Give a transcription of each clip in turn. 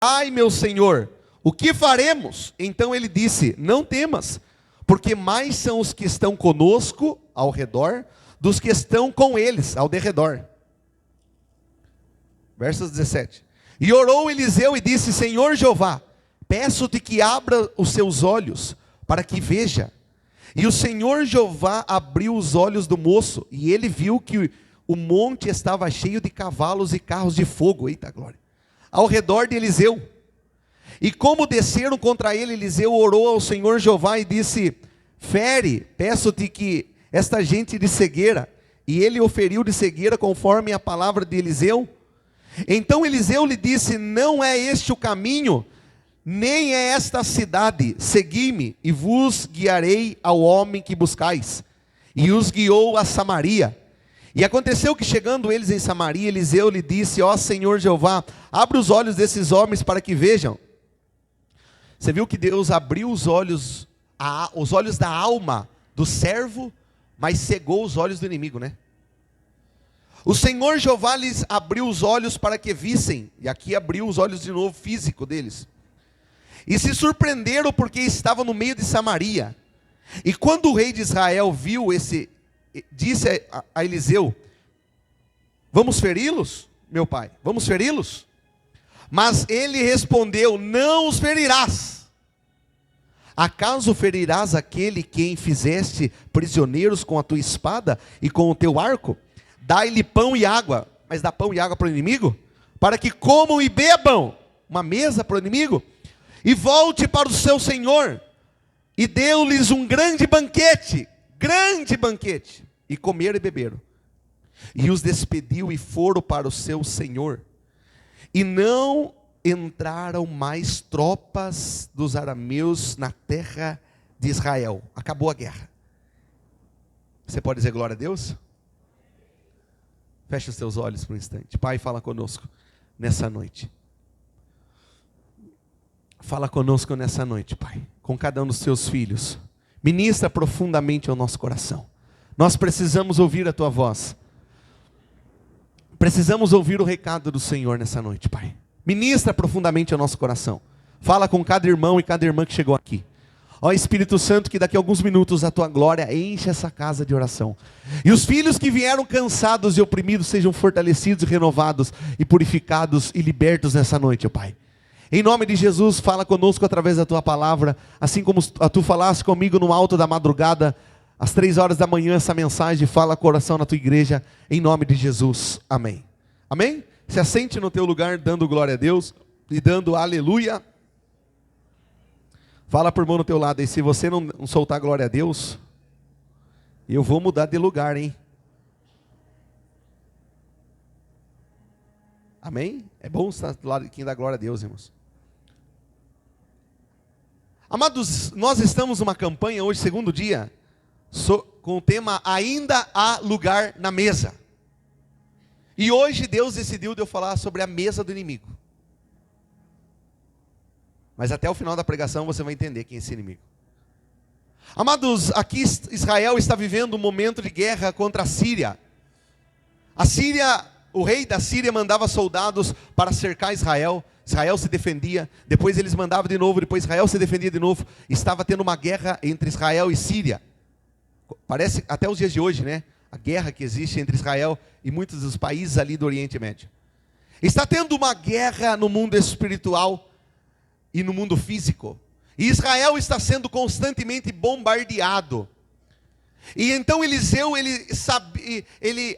ai meu senhor, o que faremos? Então ele disse, não temas, porque mais são os que estão conosco ao redor, dos que estão com eles ao derredor. Versos 17. E orou Eliseu e disse, Senhor Jeová, peço-te que abra os seus olhos, para que veja. E o Senhor Jeová abriu os olhos do moço, e ele viu que o monte estava cheio de cavalos e carros de fogo, eita glória, ao redor de Eliseu. E como desceram contra ele, Eliseu orou ao Senhor Jeová e disse, fere, peço-te que esta gente de cegueira. E ele o feriu de cegueira conforme a palavra de Eliseu. Então Eliseu lhe disse, não é este o caminho, nem é esta a cidade, segui-me e vos guiarei ao homem que buscais. E os guiou a Samaria. E aconteceu que chegando eles em Samaria, Eliseu lhe disse, ó Senhor Jeová, abre os olhos desses homens para que vejam. Você viu que Deus abriu os olhos da alma do servo, mas cegou os olhos do inimigo, né? O Senhor Jeová lhes abriu os olhos para que vissem, e aqui abriu os olhos de novo físico deles. E se surpreenderam porque estavam no meio de Samaria. E quando o rei de Israel viu disse a Eliseu, vamos feri-los, meu pai, vamos feri-los? Mas ele respondeu, não os ferirás. Acaso ferirás aquele quem fizeste prisioneiros com a tua espada e com o teu arco? Dai-lhe pão e água, mas dá pão e água para o inimigo? Para que comam e bebam, uma mesa para o inimigo? E volte para o seu senhor, e deu-lhes um grande banquete, e comeram e beberam. E os despediu e foram para o seu senhor. E não entraram mais tropas dos arameus na terra de Israel. Acabou a guerra. Você pode dizer glória a Deus? Feche os seus olhos por um instante. Pai, fala conosco nessa noite. Fala conosco nessa noite, Pai, com cada um dos teus filhos. Ministra profundamente ao nosso coração. Nós precisamos ouvir a tua voz. Precisamos ouvir o recado do Senhor nessa noite, Pai. Ministra profundamente ao nosso coração. Fala com cada irmão e cada irmã que chegou aqui. Ó Espírito Santo, que daqui a alguns minutos a tua glória enche essa casa de oração. E os filhos que vieram cansados e oprimidos sejam fortalecidos e renovados e purificados e libertos nessa noite, ó Pai. Em nome de Jesus, fala conosco através da tua palavra, assim como tu falaste comigo no alto da madrugada, às 3 horas da manhã, essa mensagem, fala coração na tua igreja, em nome de Jesus, amém. Amém? Se assente no teu lugar, dando glória a Deus, e dando aleluia. Fala por irmão no teu lado, e se você não soltar glória a Deus, eu vou mudar de lugar, hein? Amém? É bom estar do lado de quem dá glória a Deus, irmãos. Amados, nós estamos numa campanha hoje, segundo dia, com o tema Ainda há lugar na mesa. E hoje Deus decidiu de eu falar sobre a mesa do inimigo. Mas até o final da pregação você vai entender quem é esse inimigo. Amados, aqui Israel está vivendo um momento de guerra contra a Síria. A Síria, o rei da Síria mandava soldados para cercar Israel. Israel se defendia, depois eles mandavam de novo, depois Israel se defendia de novo. Estava tendo uma guerra entre Israel e Síria. Parece até os dias de hoje, né? A guerra que existe entre Israel e muitos dos países ali do Oriente Médio. Está tendo uma guerra no mundo espiritual e no mundo físico. E Israel está sendo constantemente bombardeado. E então Eliseu,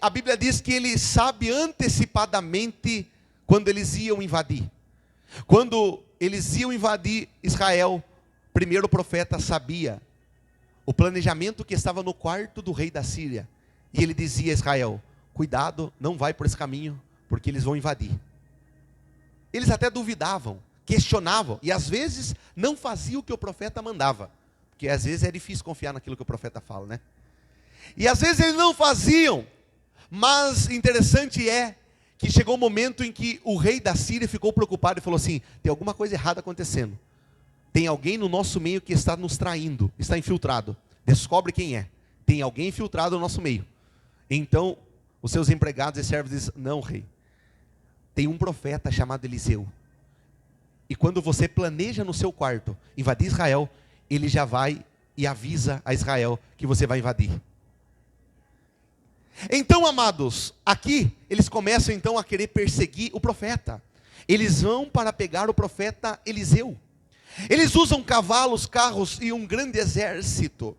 a Bíblia diz que ele sabe antecipadamente quando eles iam invadir. Quando eles iam invadir Israel, primeiro o profeta sabia o planejamento que estava no quarto do rei da Síria. E ele dizia a Israel, cuidado, não vai por esse caminho, porque eles vão invadir. Eles até duvidavam, questionavam, e às vezes não faziam o que o profeta mandava. Porque às vezes é difícil confiar naquilo que o profeta fala, né? E às vezes eles não faziam, mas interessante é que chegou um momento em que o rei da Síria ficou preocupado e falou assim, tem alguma coisa errada acontecendo. Tem alguém no nosso meio que está nos traindo, está infiltrado. Descobre quem é. Tem alguém infiltrado no nosso meio. Então, os seus empregados e servos dizem, não, rei. Tem um profeta chamado Eliseu. E quando você planeja no seu quarto invadir Israel, ele já vai e avisa a Israel que você vai invadir. Então, amados, aqui eles começam então a querer perseguir o profeta. Eles vão para pegar o profeta Eliseu. Eles usam cavalos, carros e um grande exército.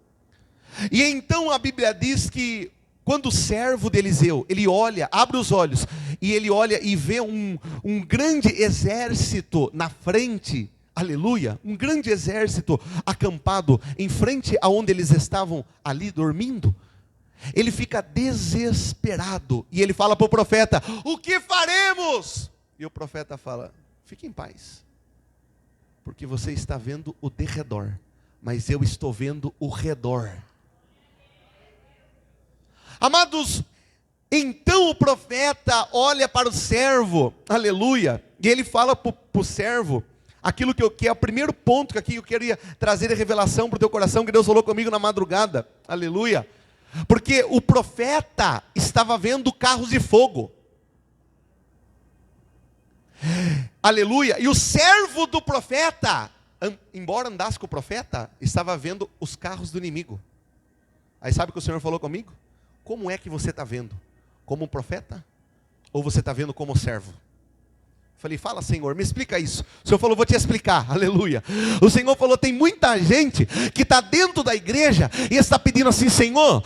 E então a Bíblia diz que quando o servo de Eliseu, ele olha, abre os olhos, e ele olha e vê um grande exército na frente, aleluia, um grande exército acampado em frente aonde eles estavam ali dormindo, ele fica desesperado, e ele fala para o profeta: o que faremos? E o profeta fala: fique em paz, porque você está vendo o derredor, mas eu estou vendo o redor. Amados, então o profeta olha para o servo, aleluia, e ele fala para o servo aquilo que é o primeiro ponto que aqui eu queria trazer a revelação para o teu coração, que Deus falou comigo na madrugada, aleluia, porque o profeta estava vendo carros de fogo, aleluia, e o servo do profeta, embora andasse com o profeta, estava vendo os carros do inimigo. Aí sabe o que o Senhor falou comigo? Como é que você está vendo? Como um profeta? Ou você está vendo como servo? Falei: fala, Senhor, me explica isso. O Senhor falou: vou te explicar, aleluia. O Senhor falou: tem muita gente que está dentro da igreja e está pedindo assim: Senhor,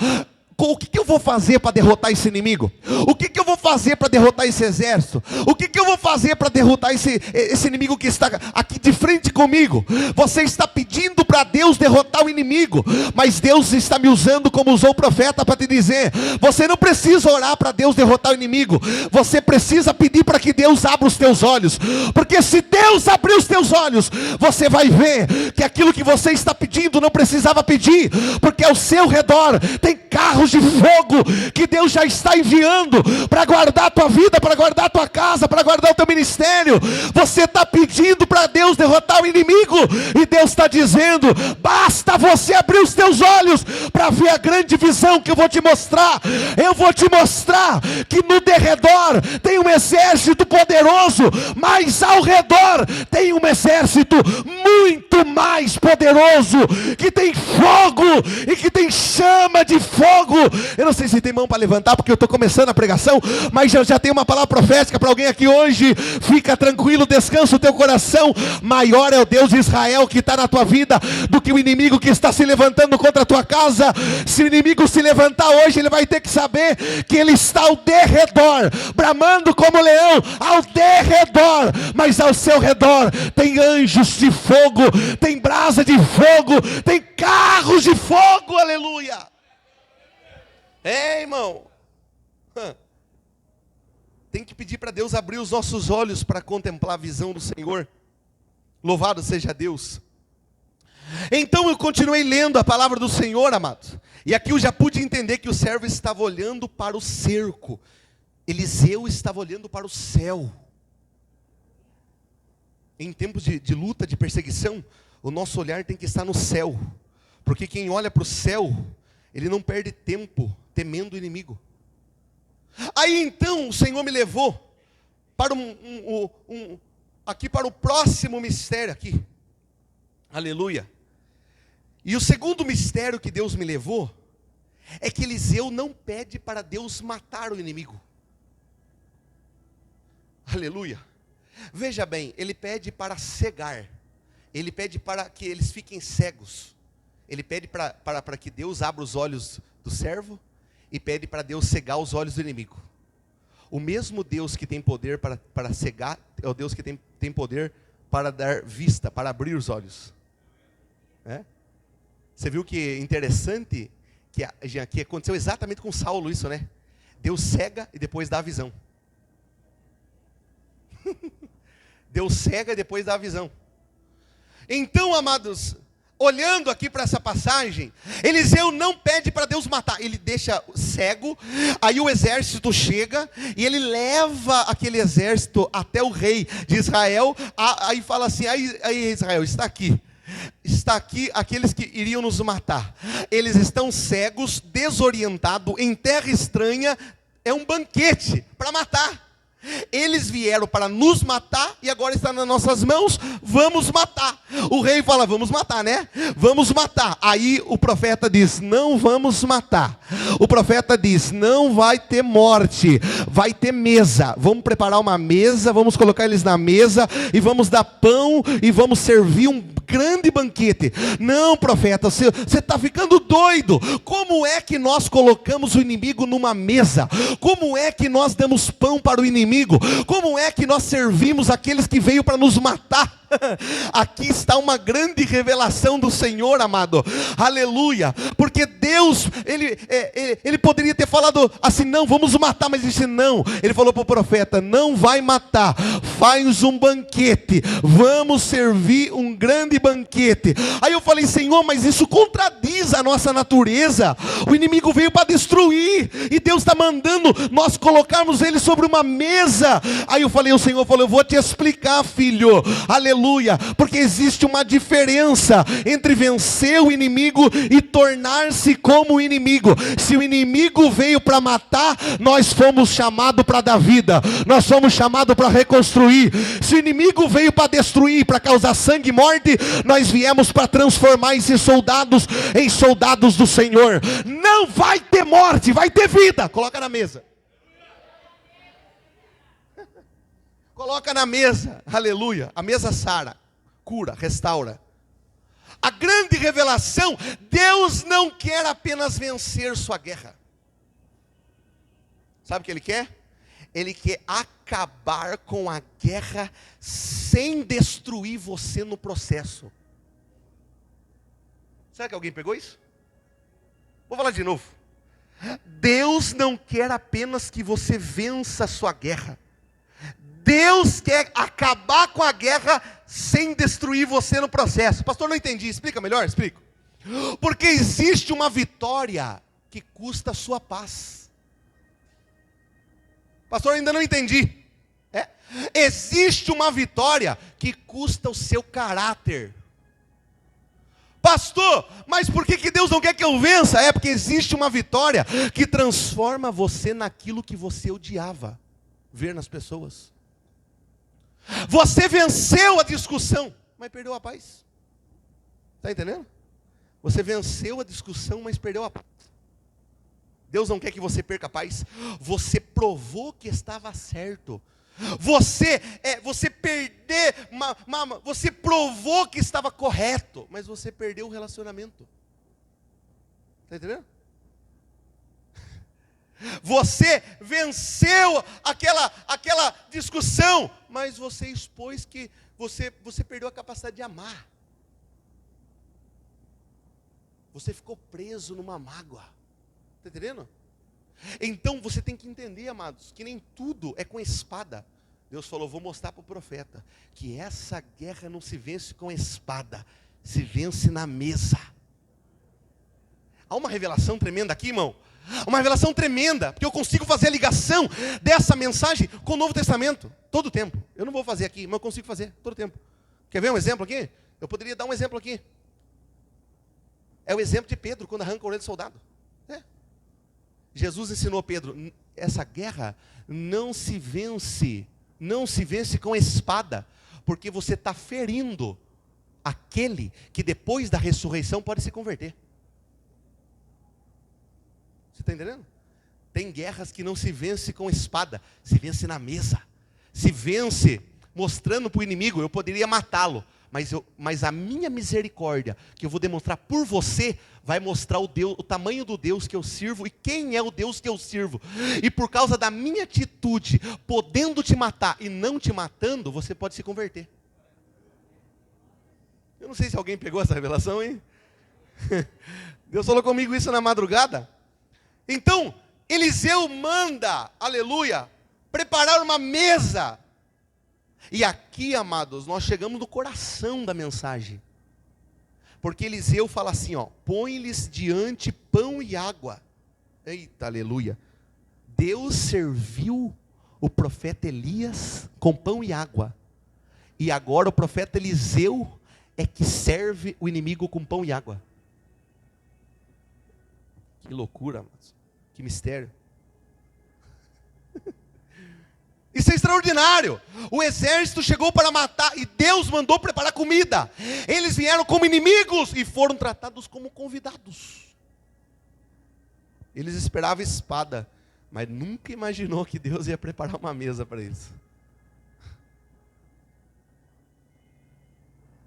o que eu vou fazer para derrotar esse inimigo? O que eu vou fazer para derrotar esse exército? O que eu vou fazer para derrotar esse inimigo que está aqui de frente comigo? Você está pedindo para Deus derrotar o inimigo, mas Deus está me usando como usou o profeta para te dizer: você não precisa orar para Deus derrotar o inimigo, você precisa pedir para que Deus abra os teus olhos, porque se Deus abrir os teus olhos, você vai ver que aquilo que você está pedindo não precisava pedir, porque ao seu redor tem carros de fogo que Deus já está enviando para guardar a tua vida, para guardar a tua casa, para guardar o teu ministério. Você está pedindo para Deus derrotar o inimigo, e Deus está dizendo: basta você abrir os teus olhos para ver a grande visão que eu vou te mostrar. Eu vou te mostrar que no derredor tem um exército poderoso, mas ao redor tem um exército muito mais poderoso, que tem fogo e que tem chama de fogo. Eu não sei se tem mão para levantar, porque eu estou começando a pregação, mas eu já tenho uma palavra profética para alguém aqui hoje. Fica tranquilo, descansa o teu coração. Maior é o Deus de Israel que está na tua vida do que o inimigo que está se levantando contra a tua casa. Se o inimigo se levantar hoje, ele vai ter que saber que ele está ao derredor, bramando como leão, ao derredor, mas ao seu redor tem anjos de fogo, tem brasa de fogo, tem carros de fogo, aleluia. Irmão, tem que pedir para Deus abrir os nossos olhos para contemplar a visão do Senhor. Louvado seja Deus. Então eu continuei lendo a palavra do Senhor, amados, e aqui eu já pude entender que o servo estava olhando para o cerco, Eliseu estava olhando para o céu. Em tempos de luta, de perseguição, o nosso olhar tem que estar no céu, porque quem olha para o céu, ele não perde tempo temendo o inimigo. Aí então o Senhor me levou para aqui para o próximo mistério aqui, aleluia. E o segundo mistério que Deus me levou é que Eliseu não pede para Deus matar o inimigo, aleluia. Veja bem, ele pede para cegar, ele pede para que eles fiquem cegos, ele pede para que Deus abra os olhos do servo, e pede para Deus cegar os olhos do inimigo. O mesmo Deus que tem poder para cegar, é o Deus que tem poder para dar vista, para abrir os olhos. Você viu que interessante, que aconteceu exatamente com Saulo isso, né? Deus cega e depois dá a visão. Deus cega e depois dá a visão. Então, amados, olhando aqui para essa passagem, Eliseu não pede para Deus matar, ele deixa cego, aí o exército chega, e ele leva aquele exército até o rei de Israel, aí fala assim: aí Israel, está aqui aqueles que iriam nos matar, eles estão cegos, desorientados, em terra estranha, é um banquete para matar. Eles vieram para nos matar e agora está nas nossas mãos, vamos matar. O rei fala, vamos matar, né? Vamos matar. Aí o profeta diz, não vamos matar. O profeta diz, não vai ter morte, vai ter mesa. Vamos preparar uma mesa, vamos colocar eles na mesa e vamos dar pão e vamos servir um grande banquete. Não, profeta, você está ficando doido. Como é que nós colocamos o inimigo numa mesa? Como é que nós damos pão para o inimigo? Como é que nós servimos aqueles que veio para nos matar? Aqui está uma grande revelação do Senhor, amado, aleluia, porque Deus, ele poderia ter falado assim, não, vamos matar, mas ele disse não, ele falou para o profeta, não vai matar, faz um banquete, vamos servir um grande banquete. Aí eu falei, Senhor, mas isso contradiz a nossa natureza, o inimigo veio para destruir, e Deus está mandando nós colocarmos ele sobre uma mesa. Aí eu falei, o Senhor falou, eu vou te explicar, filho, aleluia, porque existe uma diferença entre vencer o inimigo e tornar-se como o inimigo. Se o inimigo veio para matar, nós fomos chamados para dar vida, nós fomos chamados para reconstruir. Se o inimigo veio para destruir, para causar sangue e morte, nós viemos para transformar esses soldados em soldados do Senhor. Não vai ter morte, vai ter vida. Coloca na mesa. Coloca na mesa, aleluia. A mesa sara, cura, restaura. A grande revelação, Deus não quer apenas vencer sua guerra. Sabe o que Ele quer? Ele quer acabar com a guerra sem destruir você no processo. Será que alguém pegou isso? Vou falar de novo. Deus não quer apenas que você vença a sua guerra. Deus quer acabar com a guerra sem destruir você no processo. Pastor, não entendi. Explica melhor? Explico. Porque existe uma vitória que custa a sua paz. Pastor, ainda não entendi. Existe uma vitória que custa o seu caráter. Pastor, mas por que Deus não quer que eu vença? É porque existe uma vitória que transforma você naquilo que você odiava ver nas pessoas. Você venceu a discussão, mas perdeu a paz. Está entendendo? Você venceu a discussão, mas perdeu a paz. Deus não quer que você perca a paz. Você provou que estava certo. Você provou que estava correto, mas você perdeu o relacionamento. Está entendendo? Você venceu aquela discussão, mas você expôs que você perdeu a capacidade de amar. Você ficou preso numa mágoa. Está entendendo? Então você tem que entender, amados, que nem tudo é com espada. Deus falou, vou mostrar para o profeta que essa guerra não se vence com espada, se vence na mesa. Há uma revelação tremenda aqui, irmão. Uma revelação tremenda, porque eu consigo fazer a ligação dessa mensagem com o Novo Testamento, todo o tempo. Eu não vou fazer aqui, mas eu consigo fazer todo o tempo. Quer ver um exemplo aqui? Eu poderia dar um exemplo aqui. É o exemplo de Pedro, quando arranca a orelha do soldado. Jesus ensinou a Pedro, essa guerra não se vence com espada, porque você está ferindo aquele que depois da ressurreição pode se converter. Você está entendendo? Tem guerras que não se vence com espada, se vence na mesa. Se vence mostrando para o inimigo, eu poderia matá-lo, mas a minha misericórdia, que eu vou demonstrar por você, vai mostrar o tamanho do Deus que eu sirvo e quem é o Deus que eu sirvo. E por causa da minha atitude, podendo te matar e não te matando, você pode se converter. Eu não sei se alguém pegou essa revelação, hein? Deus falou comigo isso na madrugada. Então, Eliseu manda, aleluia, preparar uma mesa. E aqui, amados, nós chegamos no coração da mensagem. Porque Eliseu fala assim, põe-lhes diante pão e água. Eita, aleluia. Deus serviu o profeta Elias com pão e água. E agora o profeta Eliseu é que serve o inimigo com pão e água. Que loucura, amados. Que mistério. Isso é extraordinário. O exército chegou para matar e Deus mandou preparar comida. Eles vieram como inimigos e foram tratados como convidados. Eles esperavam espada, mas nunca imaginou que Deus ia preparar uma mesa para eles.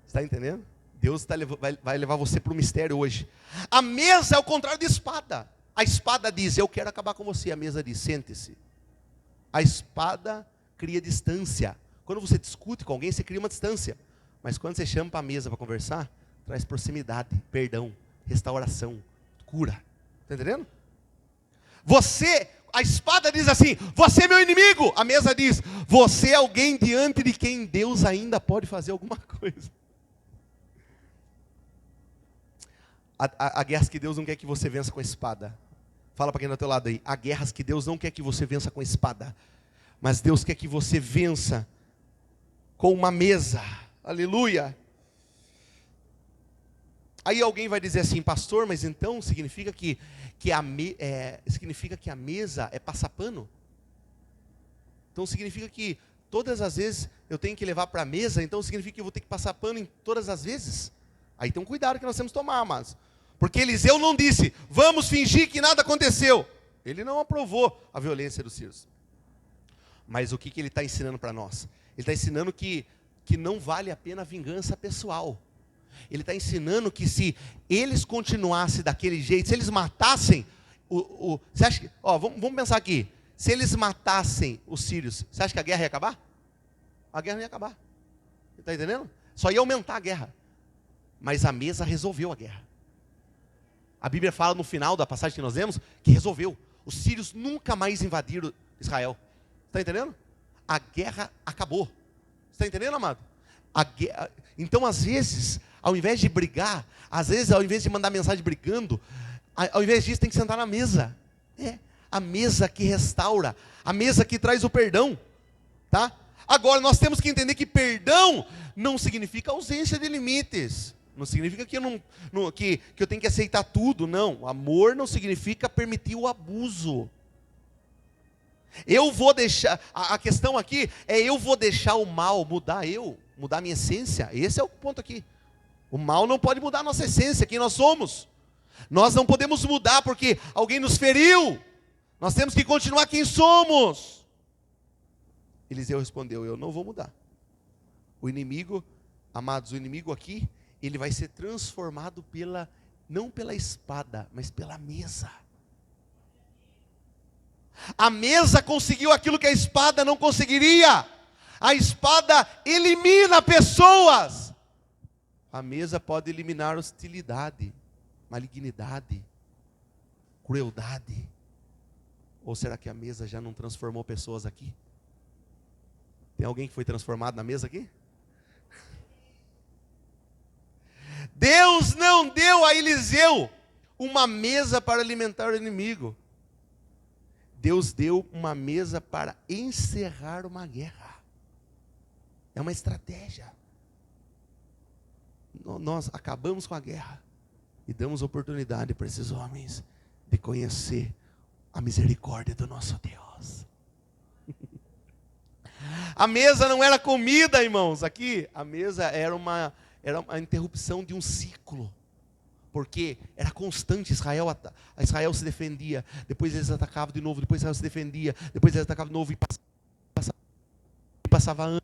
Está entendendo? Deus vai levar você para o mistério hoje. A mesa é o contrário de espada. A espada diz, eu quero acabar com você. A mesa diz, sente-se. A espada cria distância. Quando você discute com alguém, você cria uma distância. Mas quando você chama para a mesa para conversar, traz proximidade, perdão, restauração, cura. Está entendendo? A espada diz assim, você é meu inimigo. A mesa diz, você é alguém diante de quem Deus ainda pode fazer alguma coisa. Há guerras que Deus não quer que você vença com a espada. Fala para quem está do teu lado aí. Há guerras que Deus não quer que você vença com a espada. Mas Deus quer que você vença com uma mesa. Aleluia. Aí alguém vai dizer assim, pastor, mas então significa que a mesa é passapano? Então significa que todas as vezes eu tenho que levar para a mesa, então significa que eu vou ter que passar pano em todas as vezes? Aí tem um cuidado que nós temos que tomar, amados. Porque Eliseu não disse, vamos fingir que nada aconteceu. Ele não aprovou a violência dos sírios. Mas o que ele está ensinando para nós? Ele está ensinando que não vale a pena a vingança pessoal. Ele está ensinando que se eles continuassem daquele jeito, se eles matassem, você acha que, vamos pensar aqui, se eles matassem os sírios, você acha que a guerra ia acabar? A guerra não ia acabar. Está entendendo? Só ia aumentar a guerra. Mas a mesa resolveu a guerra. A Bíblia fala no final da passagem que nós lemos, que resolveu. Os sírios nunca mais invadiram Israel. Está entendendo? A guerra acabou. Está entendendo, amado? Então, às vezes, ao invés de brigar, às vezes, ao invés de mandar mensagem brigando, ao invés disso, tem que sentar na mesa. A mesa que restaura, a mesa que traz o perdão. Tá? Agora, nós temos que entender que perdão não significa ausência de limites. Não significa que eu tenho que aceitar tudo, não. Amor não significa permitir o abuso. Eu vou deixar, a questão aqui é eu vou deixar o mal mudar mudar a minha essência. Esse é o ponto aqui. O mal não pode mudar a nossa essência, quem nós somos. Nós não podemos mudar porque alguém nos feriu. Nós temos que continuar quem somos. Eliseu respondeu, eu não vou mudar. O inimigo, amados, o inimigo aqui, ele vai ser transformado não pela espada, mas pela mesa. A mesa conseguiu aquilo que a espada não conseguiria. A espada elimina pessoas. A mesa pode eliminar hostilidade, malignidade, crueldade. Ou será que a mesa já não transformou pessoas aqui? Tem alguém que foi transformado na mesa aqui? Deus não deu a Eliseu uma mesa para alimentar o inimigo. Deus deu uma mesa para encerrar uma guerra. É uma estratégia. Nós acabamos com a guerra e damos oportunidade para esses homens de conhecer a misericórdia do nosso Deus. A mesa não era comida, irmãos. Aqui, a mesa era uma interrupção de um ciclo. Porque era constante, Israel se defendia, depois eles atacavam de novo, depois Israel se defendia, depois eles atacavam de novo e passava anos.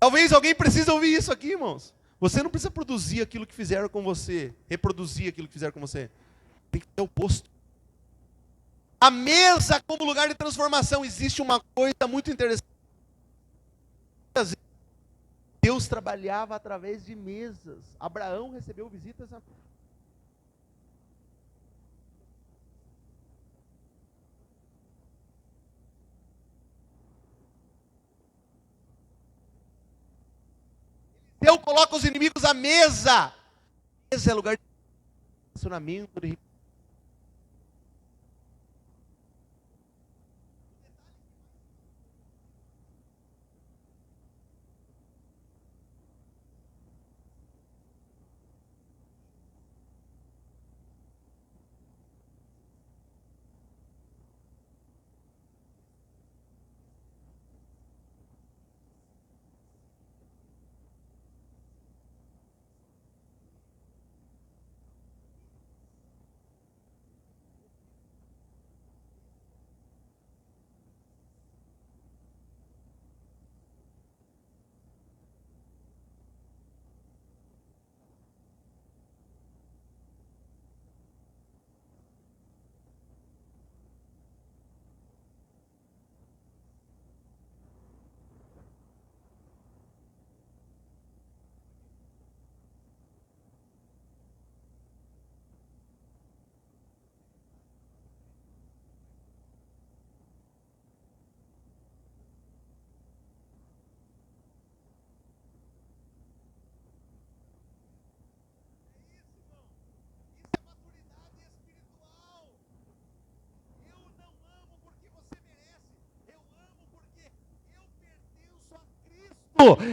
Talvez alguém precise ouvir isso aqui, irmãos. Você não precisa produzir aquilo que fizeram com você, reproduzir aquilo que fizeram com você. Tem que ter o oposto. A mesa como lugar de transformação. Existe uma coisa muito interessante. Deus trabalhava através de mesas. Abraão recebeu visitas a... Deus coloca os inimigos à mesa. A mesa é lugar de relacionamento, de...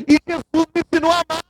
E Jesus me ensinou a amar.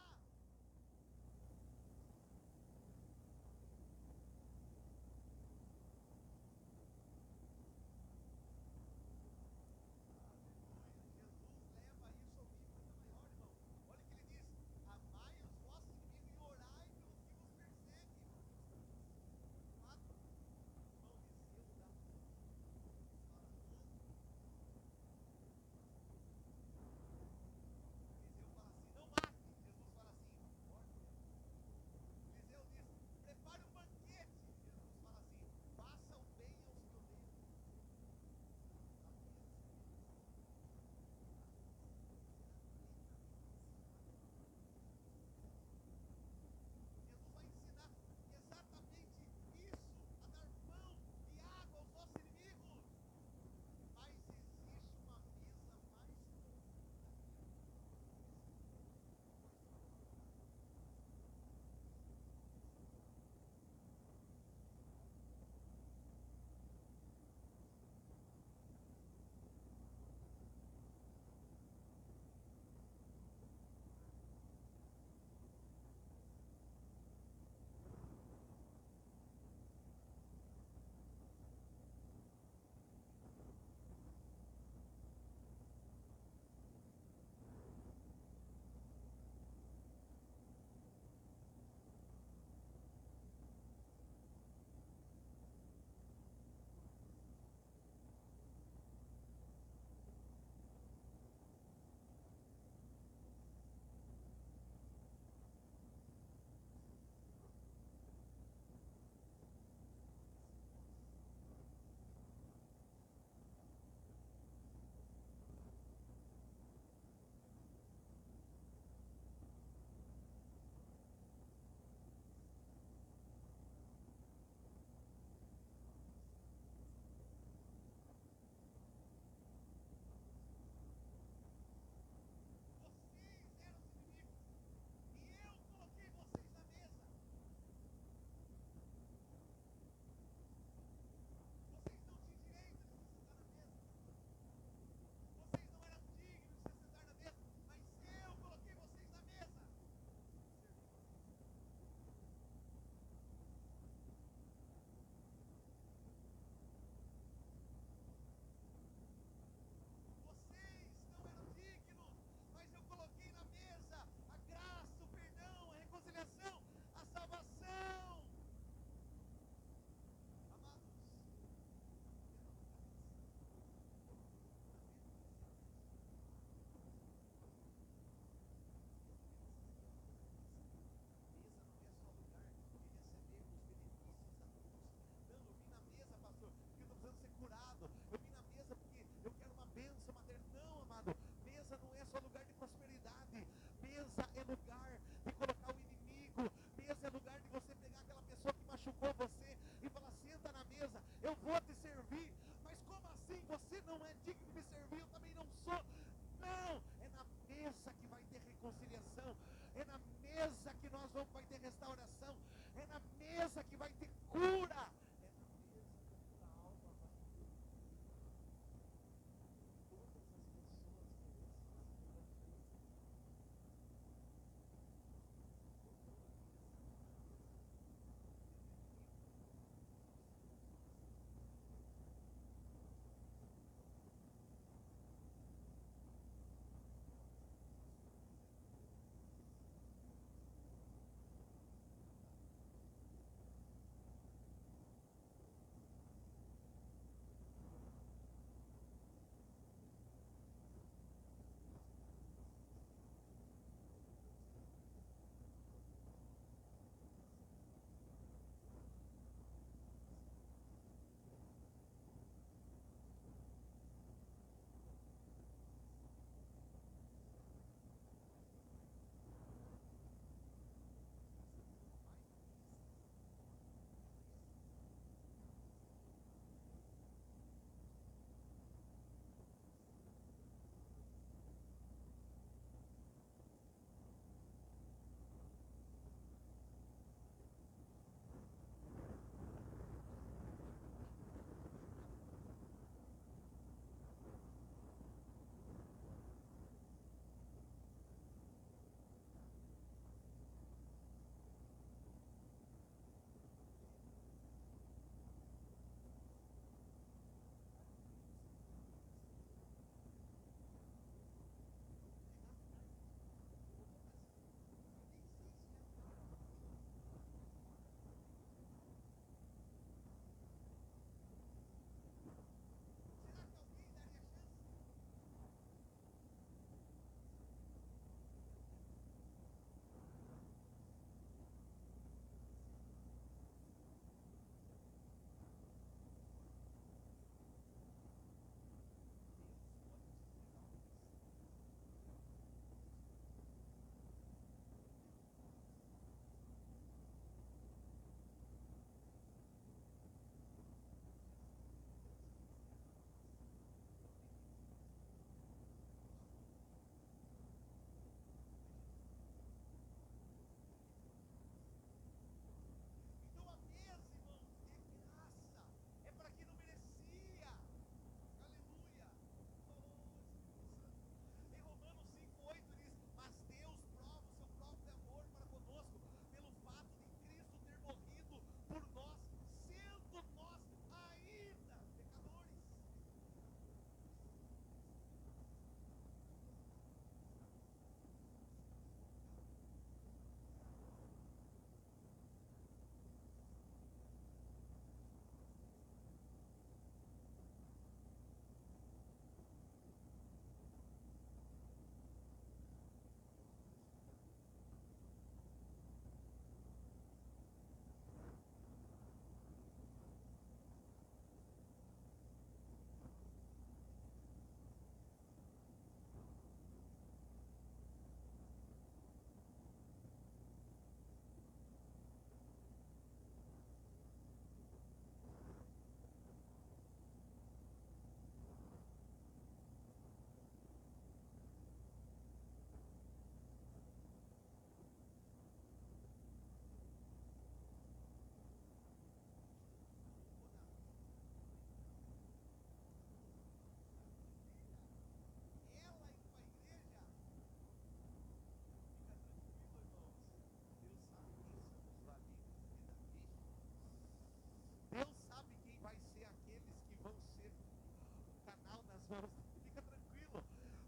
mãos. Fica tranquilo.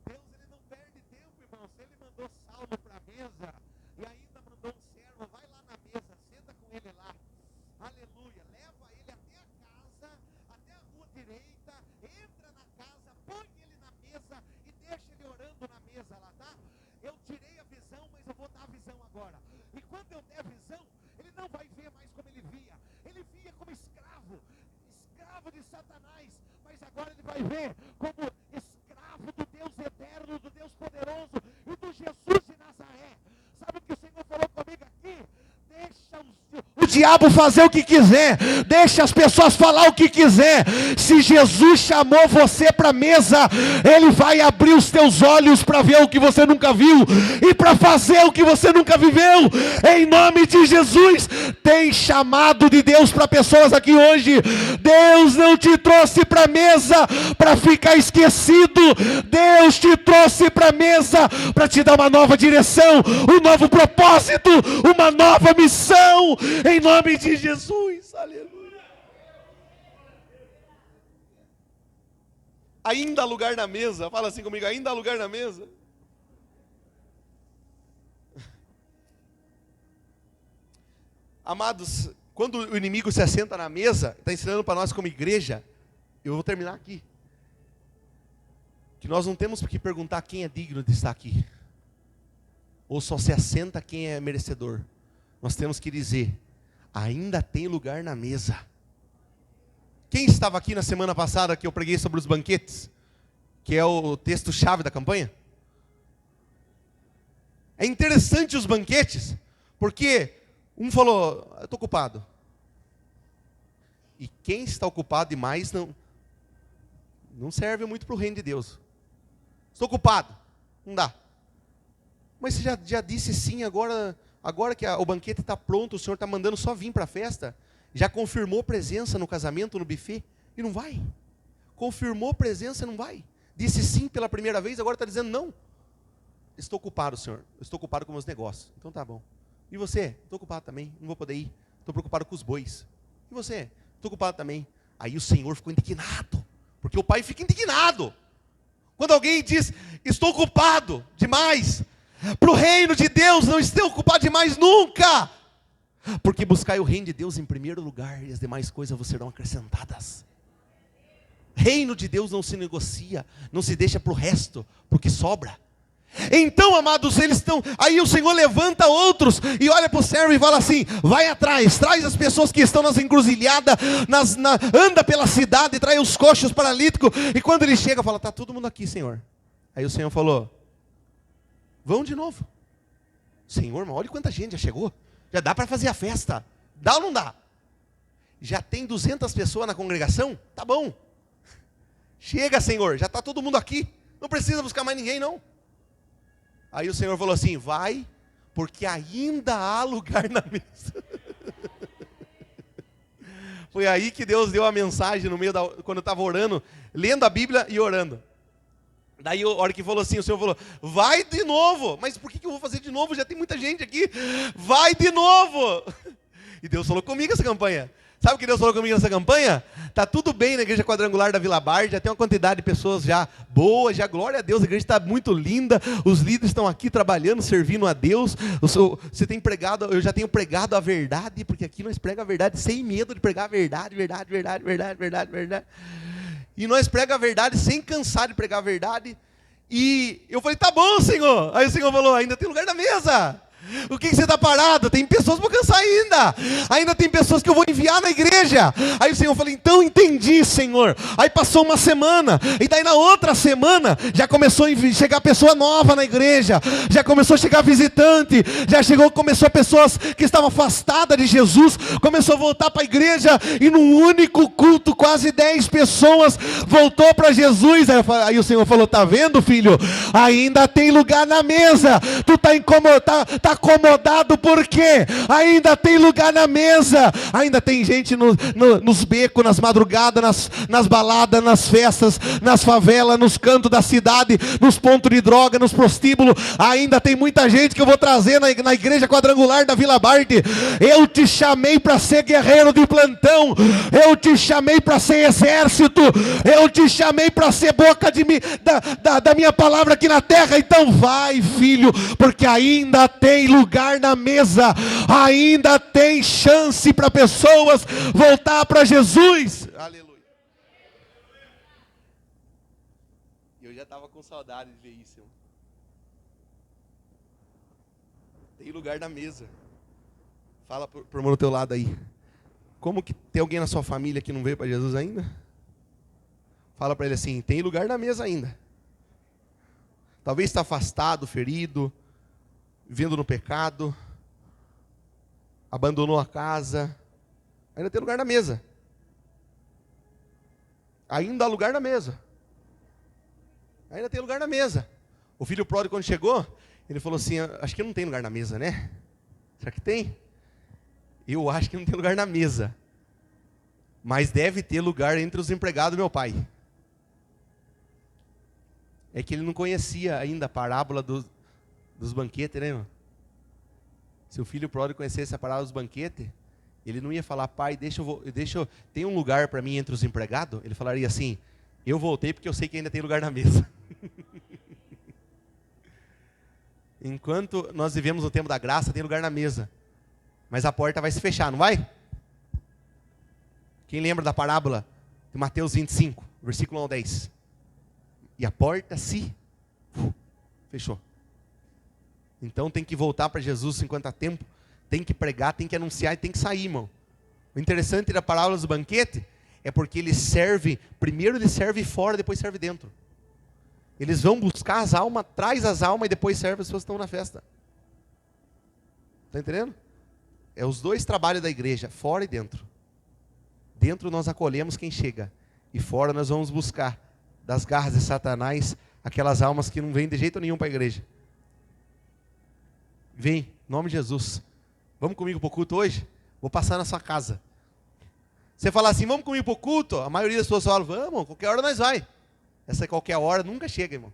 Deus, ele não perde tempo, irmãos. Ele mandou Saulo para a mesa e ainda mandou um servo. Vai lá na mesa, senta com ele lá. Aleluia. Leva ele até a casa, até a rua direita. Entra na casa, põe ele na mesa e deixa ele orando na mesa lá, tá? Eu tirei a visão, mas eu vou dar a visão agora. E quando eu der a visão, ele não vai ver mais como ele via. Ele via como escravo de Satanás, mas agora ele vai ver como escravo do Deus eterno, do Deus poderoso e do Jesus de Nazaré. Sabe o que o Senhor falou comigo aqui? Deixa o diabo fazer o que quiser, deixa as pessoas falar o que quiser. Se Jesus chamou você para a mesa, ele vai abrir os teus olhos para ver o que você nunca viu e para fazer o que você nunca viveu. Em nome de Jesus, tem chamado de Deus para pessoas aqui hoje. Deus não te trouxe para a mesa para ficar esquecido. Deus te trouxe para a mesa para te dar uma nova direção, um novo propósito, uma nova missão. Em nome de Jesus, aleluia. Ainda há lugar na mesa. Fala assim comigo, ainda há lugar na mesa. Amados, quando o inimigo se assenta na mesa, está ensinando para nós como igreja, eu vou terminar aqui, que nós não temos que perguntar quem é digno de estar aqui, ou só se assenta quem é merecedor. Nós temos que dizer, ainda tem lugar na mesa. Quem estava aqui na semana passada que eu preguei sobre os banquetes, que é o texto-chave da campanha? É interessante os banquetes, porque um falou, eu estou ocupado. E quem está ocupado demais não serve muito para o reino de Deus. Estou ocupado, não dá. Mas você já disse sim, agora que o banquete está pronto, o Senhor está mandando só vir para a festa, já confirmou presença no casamento, no buffet, e não vai. Confirmou presença e não vai. Disse sim pela primeira vez, agora está dizendo não. Estou ocupado, Senhor. Estou ocupado com meus negócios. Então tá bom. E você? Estou ocupado também, não vou poder ir. Estou preocupado com os bois. E você? Estou ocupado também. Aí o Senhor ficou indignado, porque o pai fica indignado quando alguém diz, estou ocupado demais. Para o reino de Deus não esteja ocupado demais nunca. Porque buscai o reino de Deus em primeiro lugar, e as demais coisas vos serão acrescentadas. Reino de Deus não se negocia, não se deixa para o resto, porque sobra. Então, amados, eles estão, aí o Senhor levanta outros, e olha para o servo e fala assim, vai atrás, traz as pessoas que estão nas encruzilhadas, anda pela cidade, traz os coxos paralíticos, e quando ele chega, fala, está todo mundo aqui, Senhor. Aí o Senhor falou, vão de novo. Senhor, mas olha quanta gente já chegou. Já dá para fazer a festa. Dá ou não dá? Já tem 200 pessoas na congregação? Tá bom. Chega, Senhor, já está todo mundo aqui. Não precisa buscar mais ninguém, não. Aí o Senhor falou assim, vai, porque ainda há lugar na mesa. Foi aí que Deus deu a mensagem no meio quando eu estava orando, lendo a Bíblia e orando. Daí a hora que falou assim, o Senhor falou, vai de novo. Mas por que eu vou fazer de novo? Já tem muita gente aqui. Vai de novo. E Deus falou comigo essa campanha. Sabe o que Deus falou comigo nessa campanha? Está tudo bem na igreja quadrangular da Vila Bar, já tem uma quantidade de pessoas já boas, já glória a Deus, a igreja está muito linda, os líderes estão aqui trabalhando, servindo a Deus. Você tem pregado, eu já tenho pregado a verdade, porque aqui nós pregamos a verdade sem medo de pregar a verdade. E nós pregamos a verdade sem cansar de pregar a verdade. E eu falei, tá bom, Senhor. Aí o Senhor falou, ainda tem lugar na mesa. O que você está parado? Tem pessoas para cansar ainda. Ainda tem pessoas que eu vou enviar na igreja. Aí o Senhor falou, então entendi, Senhor. Aí passou uma semana. E daí na outra semana, já começou a chegar pessoa nova na igreja. Já começou a chegar visitante. Começou pessoas que estavam afastadas de Jesus. Começou a voltar para a igreja. E num único culto, quase 10 pessoas voltou para Jesus. Aí o Senhor falou, tá vendo, filho? Ainda tem lugar na mesa. Tu está incomodado, tá está acomodado porque ainda tem lugar na mesa. Ainda tem gente nos becos, nas madrugadas, nas baladas, nas festas, nas favelas, nos cantos da cidade, nos pontos de droga, nos prostíbulos. Ainda tem muita gente que eu vou trazer na igreja quadrangular da Vila Barte. Eu te chamei para ser guerreiro de plantão. Eu te chamei para ser exército. Eu te chamei para ser boca da minha palavra aqui na terra. Então vai, filho, porque ainda tem lugar na mesa. Ainda tem chance para pessoas voltar para Jesus. Aleluia. Eu já estava com saudade de ver isso. Tem lugar na mesa. Fala pro irmão do teu lado aí. Como que tem alguém na sua família que não veio para Jesus ainda? Fala para ele assim, tem lugar na mesa ainda. Talvez está afastado, ferido, vivendo no pecado, abandonou a casa. Ainda tem lugar na mesa. Ainda há lugar na mesa. Ainda tem lugar na mesa. O filho pródigo, quando chegou, ele falou assim, acho que não tem lugar na mesa, né? Será que tem? Eu acho que não tem lugar na mesa. Mas deve ter lugar entre os empregados do meu pai. É que ele não conhecia ainda a parábola dos banquetes, né, irmão? Se o filho pródigo conhecesse a parábola dos banquetes, ele não ia falar, pai, tem um lugar para mim entre os empregados? Ele falaria assim, eu voltei porque eu sei que ainda tem lugar na mesa. Enquanto nós vivemos no tempo da graça, tem lugar na mesa. Mas a porta vai se fechar, não vai? Quem lembra da parábola de Mateus 25, versículo 1 ao 10? E a porta se fechou. Então tem que voltar para Jesus enquanto há tempo. Tem que pregar, tem que anunciar e tem que sair, irmão. O interessante da parábola do banquete é porque ele serve, primeiro ele serve fora, depois serve dentro. Eles vão buscar as almas, traz as almas e depois serve as pessoas que estão na festa. Está entendendo? É os dois trabalhos da igreja, fora e dentro. Dentro nós acolhemos quem chega. E fora nós vamos buscar das garras de Satanás aquelas almas que não vêm de jeito nenhum para a igreja. Vem, em nome de Jesus. Vamos comigo para o culto hoje? Vou passar na sua casa. Você fala assim, vamos comigo para o culto? A maioria das pessoas fala, vamos, qualquer hora nós vai. Essa qualquer hora nunca chega, irmão.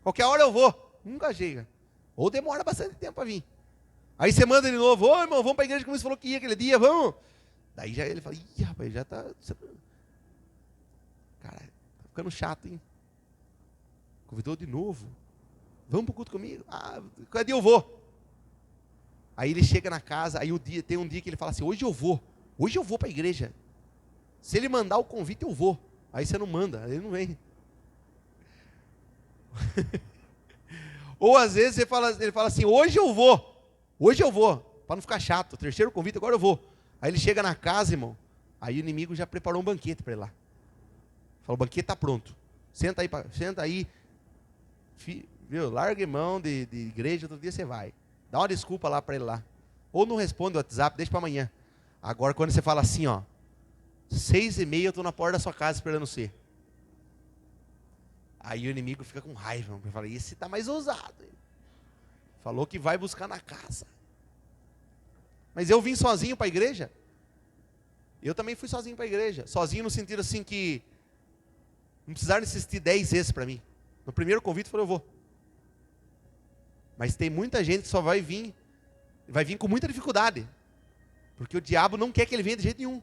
Qualquer hora eu vou, nunca chega. Ou demora bastante tempo para vir. Aí você manda de novo, ô irmão, vamos para a igreja como você falou que ia aquele dia, vamos. Daí já ele fala, ih rapaz, já está... Cara, tá ficando chato, hein? Convidou de novo. Vamos para o culto comigo? Ah, cadê eu vou? Aí ele chega na casa, aí tem um dia que ele fala assim, hoje eu vou para a igreja. Se ele mandar o convite, eu vou. Aí você não manda, ele não vem. Ou às vezes ele fala assim, hoje eu vou, para não ficar chato, o terceiro convite, agora eu vou. Aí ele chega na casa, irmão, aí o inimigo já preparou um banquete para ele lá. Falou, o banquete está pronto, senta aí, viu? Larga mão de igreja, outro dia você vai. Dá uma desculpa lá para ele lá. Ou não responde o WhatsApp, deixa para amanhã. Agora quando você fala assim, ó, 6:30 eu estou na porta da sua casa esperando você. Aí o inimigo fica com raiva. Eu falei, esse está mais ousado. Falou que vai buscar na casa. Mas eu vim sozinho para a igreja. Eu também fui sozinho para a igreja. Sozinho no sentido assim que não precisaram insistir 10 vezes para mim. No primeiro convite falou, eu vou. Mas tem muita gente que só vai vir com muita dificuldade. Porque o diabo não quer que ele venha de jeito nenhum.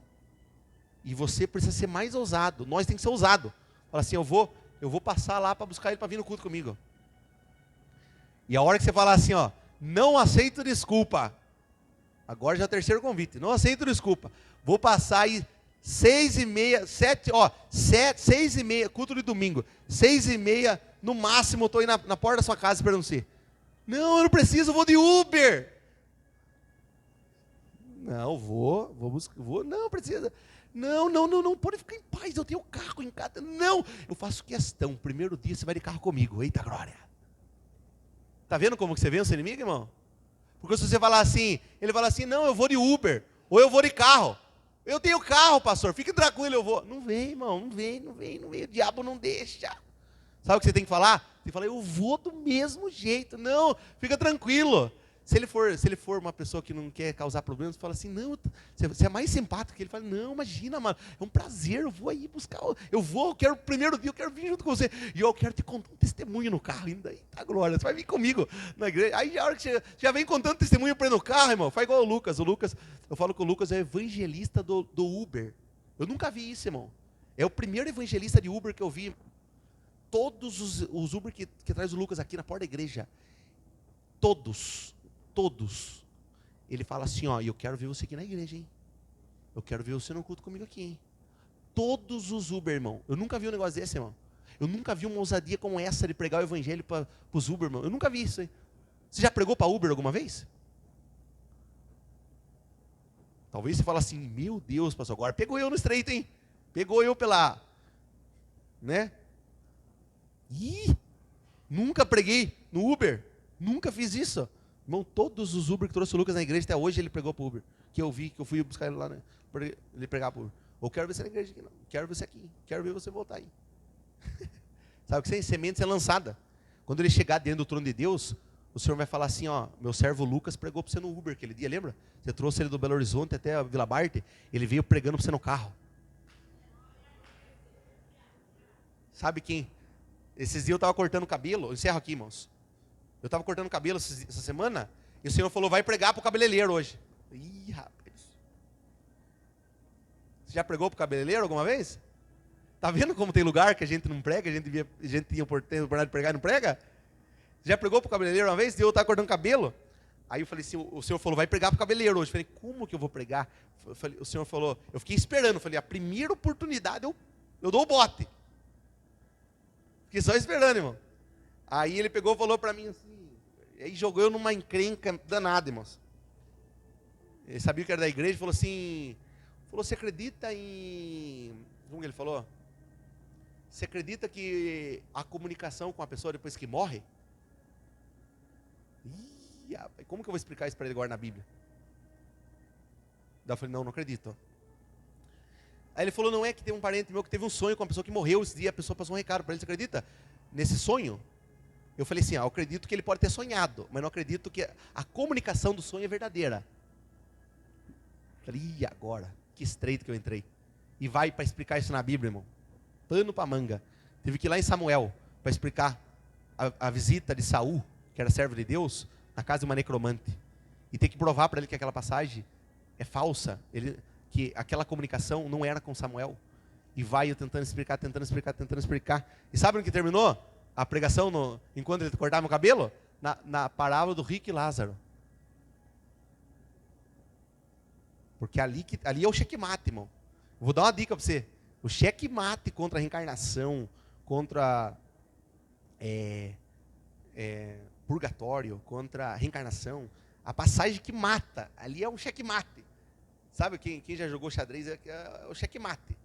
E você precisa ser mais ousado. Nós temos que ser ousado. Fala assim, eu vou passar lá para buscar ele para vir no culto comigo. E a hora que você falar assim, ó, não aceito desculpa. Agora já é o terceiro convite. Não aceito desculpa. Vou passar aí 6:30, 6:30, culto de domingo. 6:30, no máximo, eu estou aí na porta da sua casa esperando você. Não, eu não preciso, eu vou de Uber. Não, não precisa. Não, pode ficar em paz, eu tenho carro em casa. Não, eu faço questão, primeiro dia você vai de carro comigo, eita glória. Está vendo como que você vê o seu inimigo, irmão? Porque se você falar assim, ele fala assim, não, eu vou de Uber, ou eu vou de carro. Eu tenho carro, pastor, fique tranquilo, eu vou. Não vem, irmão, não vem, o diabo não deixa. Sabe o que você tem que falar? Você fala, eu vou do mesmo jeito. Não, fica tranquilo. Se ele for uma pessoa que não quer causar problemas, fala assim, não, você é mais simpático que ele. Fala, não, imagina, mano, é um prazer, eu vou aí buscar, eu quero o primeiro dia, eu quero vir junto com você, e eu quero te contar um testemunho no carro, ainda aí, tá glória, você vai vir comigo na igreja. Aí a hora que você já vem contando testemunho para ir no carro, irmão, faz igual o Lucas, eu falo que o Lucas é evangelista do Uber, eu nunca vi isso, irmão, é o primeiro evangelista de Uber que eu vi. Todos os Uber que traz o Lucas aqui na porta da igreja, todos, ele fala assim, ó, eu quero ver você aqui na igreja, hein? Eu quero ver você no culto comigo aqui, hein? Todos os Uber, irmão. Eu nunca vi um negócio desse, irmão. Eu nunca vi uma ousadia como essa de pregar o evangelho para os Uber, irmão. Eu nunca vi isso, hein? Você já pregou para Uber alguma vez? Talvez você fale assim, meu Deus, pastor, agora pegou eu no estreito, hein? Pegou eu pela, né? Ih, nunca preguei no Uber. Nunca fiz isso. Irmão, todos os Uber que trouxe o Lucas na igreja, até hoje ele pregou para o Uber. Que eu vi, que eu fui buscar ele lá, né? Ele pregar para o Uber. Ou quero ver você na igreja aqui, não. Quero ver você aqui. Quero ver você voltar aí. Sabe o que semente é lançada. Quando ele chegar dentro do trono de Deus, o Senhor vai falar assim, ó, meu servo Lucas pregou para você no Uber aquele dia, lembra? Você trouxe ele do Belo Horizonte até a Vila Barte, ele veio pregando para você no carro. Sabe quem? Esses dias eu estava cortando o cabelo, eu encerro aqui, irmãos. Eu estava cortando o cabelo essa semana, e o Senhor falou, vai pregar para o cabeleireiro hoje. Ih, rapaz. Você já pregou para o cabeleireiro alguma vez? Tá vendo como tem lugar que a gente não prega, a gente tinha oportunidade de pregar e não prega? Já pregou para o cabeleireiro uma vez? Eu estava cortando cabelo. Aí eu falei assim, o Senhor falou, vai pregar para o cabeleireiro hoje. Eu falei, como que eu vou pregar? O Senhor falou, eu fiquei esperando. Eu falei, a primeira oportunidade eu dou o bote. Fiquei só esperando, irmão. Aí ele pegou e falou para mim assim, aí jogou eu numa encrenca danada, irmãos. Ele sabia que era da igreja, falou assim, você acredita em... Como que ele falou? Você acredita que a comunicação com a pessoa depois que morre? Ih, como que eu vou explicar isso para ele agora na Bíblia? Daí eu falei, não acredito. Aí ele falou, não é que tem um parente meu que teve um sonho com uma pessoa que morreu esse dia, a pessoa passou um recado para ele, você acredita nesse sonho? Eu falei assim, eu acredito que ele pode ter sonhado, mas não acredito que a comunicação do sonho é verdadeira. Eu falei, e agora? Que estreito que eu entrei. E vai para explicar isso na Bíblia, irmão. Pano para manga. Teve que ir lá em Samuel para explicar a visita de Saul, que era servo de Deus, na casa de uma necromante. E ter que provar para ele que aquela passagem é falsa, que aquela comunicação não era com Samuel. E vai eu tentando explicar. E sabe no que terminou a pregação, enquanto ele cortava o cabelo? Na parábola do rico e Lázaro. Porque ali é o checkmate, irmão. Vou dar uma dica para você. O checkmate contra a reencarnação, contra purgatório, contra a reencarnação, a passagem que mata, ali é um checkmate. Sabe quem já jogou xadrez? É o checkmate.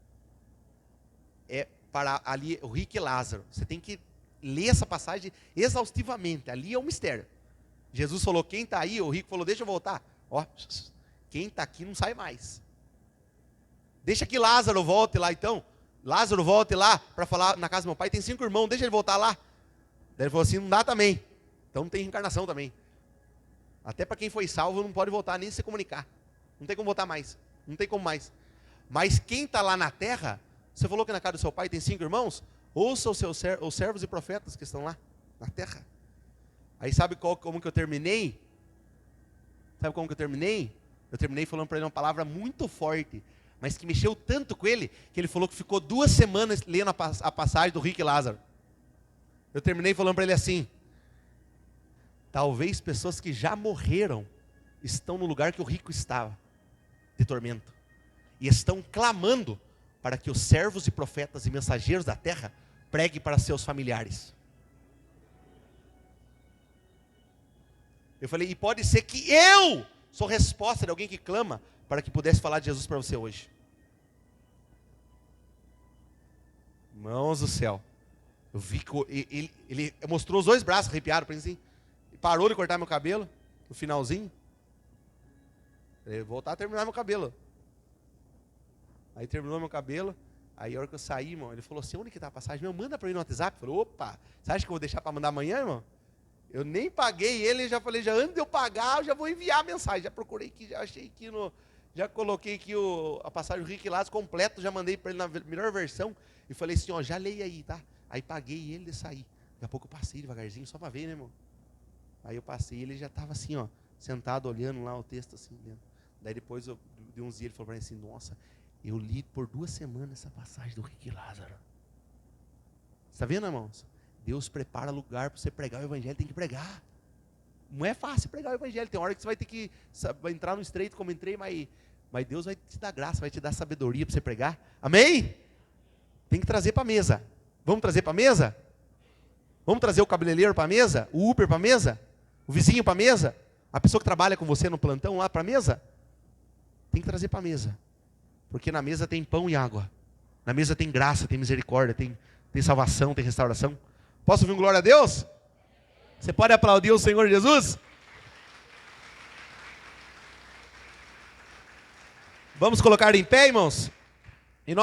É para ali o rico e Lázaro. Você tem que ler essa passagem exaustivamente. Ali é um mistério. Jesus falou, quem está aí? O rico falou, deixa eu voltar. Ó, quem está aqui não sai mais. Deixa que Lázaro volte lá então. Lázaro volte lá para falar na casa do meu pai. Tem 5 irmãos, deixa ele voltar lá. Daí ele falou assim, não dá também. Então não tem reencarnação também. Até para quem foi salvo não pode voltar nem se comunicar. Não tem como voltar mais. Não tem como mais. Mas quem está lá na terra, você falou que na casa do seu pai tem 5 irmãos? Ouça os servos e profetas que estão lá na terra. Aí sabe como que eu terminei? Sabe como que eu terminei? Eu terminei falando para ele uma palavra muito forte, mas que mexeu tanto com ele, que ele falou que ficou 2 semanas lendo a passagem do rico e Lázaro. Eu terminei falando para ele assim, talvez pessoas que já morreram estão no lugar que o rico estava, de tormento, e estão clamando para que os servos e profetas e mensageiros da terra preguem para seus familiares. Eu falei, e pode ser que eu sou resposta de alguém que clama para que pudesse falar de Jesus para você hoje. Irmãos do céu, eu vi que ele mostrou os 2 braços arrepiados para mim assim, parou de cortar meu cabelo, no finalzinho. Eu voltar a terminar meu cabelo. Aí terminou meu cabelo, aí a hora que eu saí, irmão, ele falou assim, onde que está a passagem? Meu, manda para mim no WhatsApp. Eu falei, opa, você acha que eu vou deixar para mandar amanhã, irmão? Eu nem paguei ele, já falei, já antes de eu pagar, eu já vou enviar a mensagem. Já procurei aqui, já achei aqui já coloquei aqui a passagem do Rick Lazo completo, já mandei para ele na melhor versão. E falei assim, ó, já leia aí, tá? Aí paguei ele e saí. Daqui a pouco eu passei devagarzinho, só para ver, né, irmão? Aí eu passei, ele já estava assim, ó, sentado olhando lá o texto assim, lendo. Daí depois, de uns dias, ele falou para mim assim, nossa, eu li por 2 semanas essa passagem do Rick Lázaro. Está vendo, irmãos? Deus prepara lugar para você pregar o evangelho, tem que pregar. Não é fácil pregar o evangelho, tem hora que você vai ter que entrar no estreito como entrei, mas Deus vai te dar graça, vai te dar sabedoria para você pregar. Amém? Tem que trazer para a mesa. Vamos trazer para a mesa? Vamos trazer o cabeleireiro para a mesa? O Uber para a mesa? O vizinho para a mesa? A pessoa que trabalha com você no plantão lá para a mesa? Tem que trazer para a mesa. Porque na mesa tem pão e água. Na mesa tem graça, tem misericórdia, tem salvação, tem restauração. Posso ouvir um glória a Deus? Você pode aplaudir o Senhor Jesus? Vamos colocar em pé, irmãos?